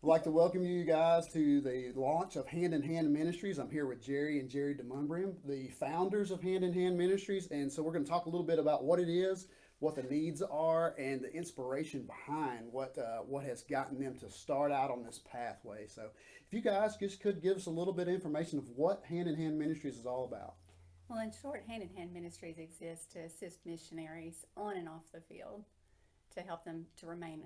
I'd like to welcome you guys to the launch of Hand Ministries. I'm here with Jerry and Jerry DeMumbrim, the founders of Hand Ministries. And so we're going to talk a little bit about what it is, what the needs are, and the inspiration behind what has gotten them to start out on this pathway. So if you guys just could give us a little bit of information of what Hand Ministries is all about. Well, in short, Hand in Hand Ministries exists to assist missionaries on and off the field, to help them to remain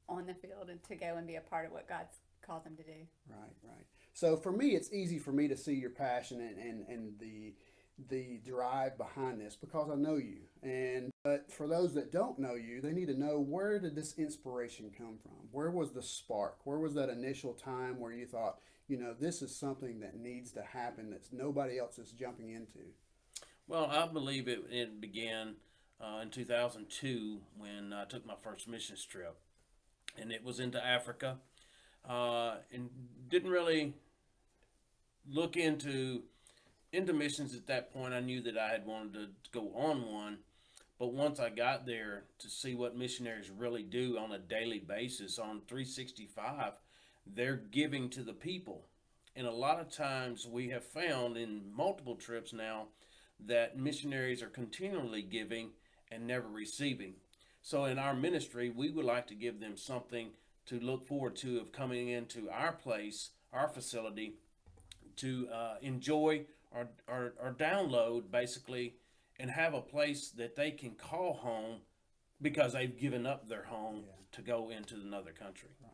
on the field and to go and be a part of what God's called them to do. Right, right. So for me, it's easy for me to see your passion and the drive behind this because I know you. And but for those that don't know you, they need to know, where did this inspiration come from? Where was the spark? Where was that initial time where you thought, this is something that needs to happen that nobody else is jumping into? Well, I believe it began in 2002 when I took my first missions trip, and it was into Africa, and didn't really look into missions at that point. I knew that I had wanted to go on one, but once I got there to see what missionaries really do on a daily basis on 365, they're giving to the people. And a lot of times we have found in multiple trips now that missionaries are continually giving and never receiving. So in our ministry, we would like to give them something to look forward to of coming into our place, our facility, to enjoy or download basically, and have a place that they can call home because they've given up their home to go into another country. Right.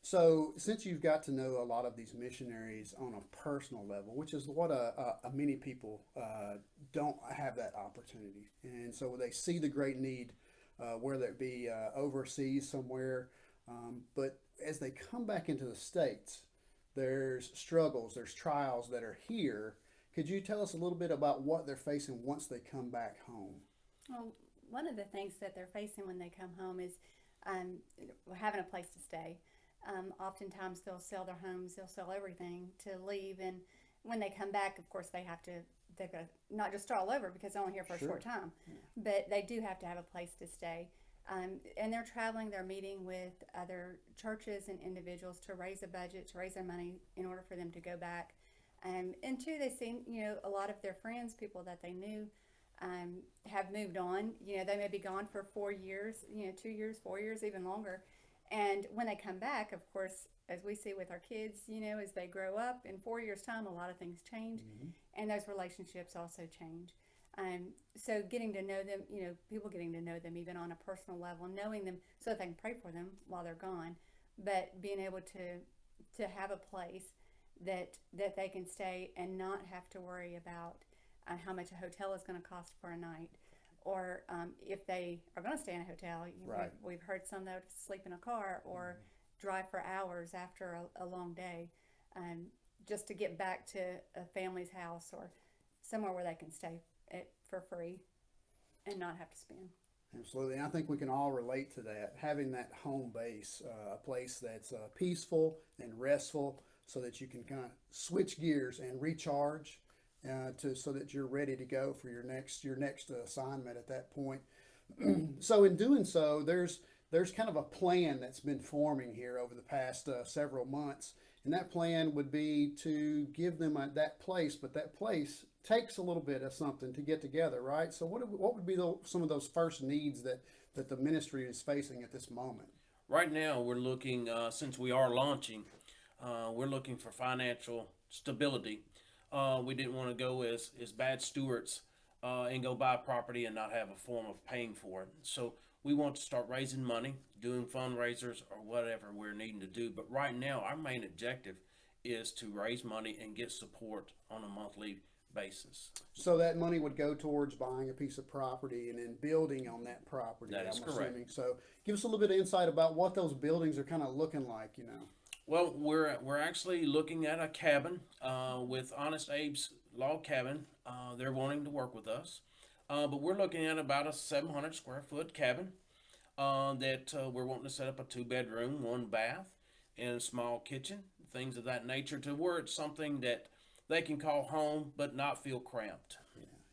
So, since you've got to know a lot of these missionaries on a personal level, which is what many people don't have that opportunity, and so they see the great need, whether it be overseas somewhere, but as they come back into the States, there's struggles, there's trials that are here. Could you tell us a little bit about what they're facing once they come back home? Well, one of the things that they're facing when they come home is having a place to stay. Oftentimes they'll sell their homes, they'll sell everything to leave, and when they come back, of course, they've got to not just start all over because they're only here for a short time, but they do have to have a place to stay. And they're traveling, they're meeting with other churches and individuals to raise a budget, to raise their money in order for them to go back. And two, they see, a lot of their friends, people that they knew, have moved on. They may be gone for 4 years, 2 years, 4 years, even longer. And when they come back, of course, as we see with our kids, as they grow up, in 4 years' time, a lot of things change, and those relationships also change. So getting to know them, people getting to know them even on a personal level, knowing them so that they can pray for them while they're gone, but being able to have a place that they can stay and not have to worry about how much a hotel is going to cost for a night, or if they are going to stay in a hotel. Right. We've heard some that would sleep in a car or drive for hours after a long day, just to get back to a family's house or somewhere where they can stay for free and not have to spend. Absolutely. And I think we can all relate to that, having that home base, a place that's peaceful and restful so that you can kind of switch gears and recharge so that you're ready to go for your next assignment at that point. So in doing so, there's kind of a plan that's been forming here over the past several months. And that plan would be to give them that place, but that place takes a little bit of something to get together, right? So what would be some of those first needs that the ministry is facing at this moment? Right now, we're looking, since we are launching, we're looking for financial stability. We didn't want to go as bad stewards and go buy property and not have a form of paying for it. So we want to start raising money, doing fundraisers or whatever we're needing to do. But right now, our main objective is to raise money and get support on a monthly basis. So that money would go towards buying a piece of property and then building on that property. That is correct. Assuming. So give us a little bit of insight about what those buildings are kind of looking like, Well, we're actually looking at a cabin with Honest Abe's Log Cabin. They're wanting to work with us. But we're looking at about a 700 square foot cabin that we're wanting to set up a 2-bedroom, 1 bath, and a small kitchen, things of that nature, to where it's something that they can call home but not feel cramped.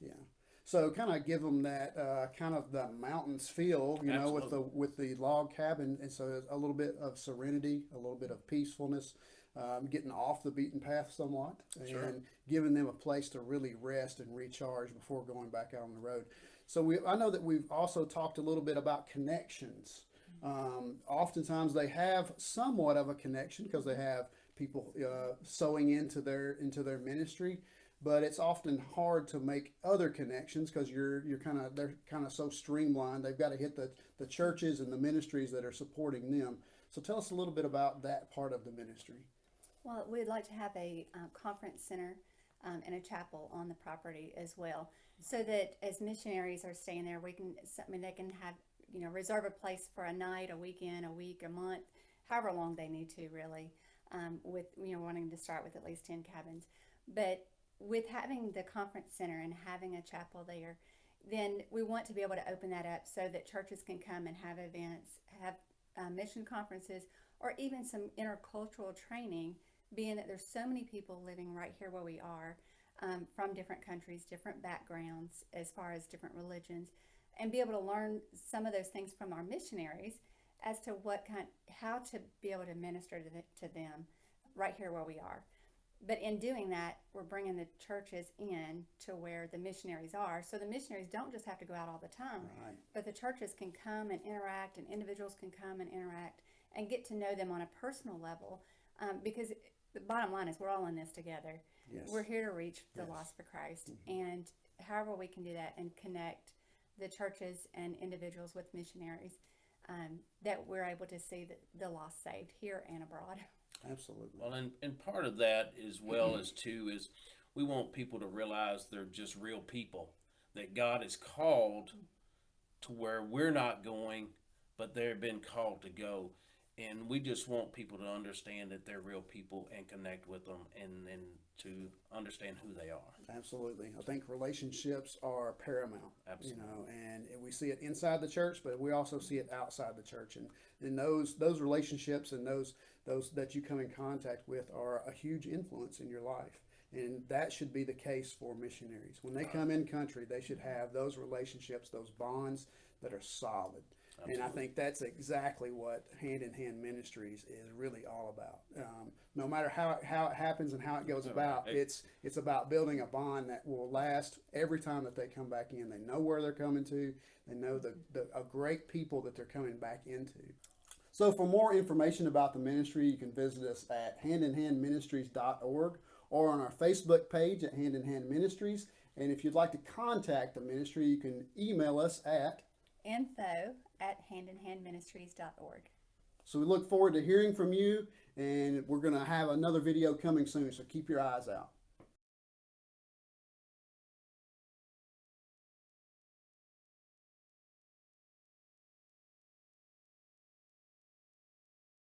Yeah. So kind of give them that kind of the mountains feel, you know, with the log cabin, and so a little bit of serenity, a little bit of peacefulness, getting off the beaten path somewhat, and giving them a place to really rest and recharge before going back out on the road. So I know that we've also talked a little bit about connections. Oftentimes they have somewhat of a connection because they have people sowing into their ministry, but it's often hard to make other connections because they're kind of so streamlined. They've got to hit the churches and the ministries that are supporting them. So tell us a little bit about that part of the ministry. Well, we'd like to have a conference center and a chapel on the property as well, so that as missionaries are staying there, they can have, reserve a place for a night, a weekend, a week, a month, however long they need to, really, with, wanting to start with at least 10 cabins. But with having the conference center and having a chapel there, then we want to be able to open that up so that churches can come and have events, have mission conferences, or even some intercultural training, being that there's so many people living right here where we are, from different countries, different backgrounds, as far as different religions, and be able to learn some of those things from our missionaries as to how to be able to minister to them right here where we are. But in doing that, we're bringing the churches in to where the missionaries are, so the missionaries don't just have to go out all the time, Right. but the churches can come and interact, and individuals can come and interact and get to know them on a personal level, because the bottom line is we're all in this together. Yes. We're here to reach the Yes. lost for Christ, and however we can do that and connect the churches and individuals with missionaries, that we're able to see the lost saved here and abroad. Absolutely. Well, and part of that as well as too is we want people to realize they're just real people, that God is called to where we're not going, but they've been called to go. And we just want people to understand that they're real people and connect with them, and to understand who they are. Absolutely. I think relationships are paramount. Absolutely. And we see it inside the church, but we also see it outside the church. And those relationships and those that you come in contact with are a huge influence in your life. And that should be the case for missionaries. When they come in country, they should have those relationships, those bonds that are solid. Absolutely. And I think that's exactly what Hand in Hand Ministries is really all about. No matter how it happens and how it goes about, it's about building a bond that will last every time that they come back in. They know where they're coming to. They know a great people that they're coming back into. So for more information about the ministry, you can visit us at handinhandministries.org or on our Facebook page at Hand in Hand Ministries. And if you'd like to contact the ministry, you can email us at info@handinhandministries.org. So we look forward to hearing from you, and we're going to have another video coming soon, so keep your eyes out.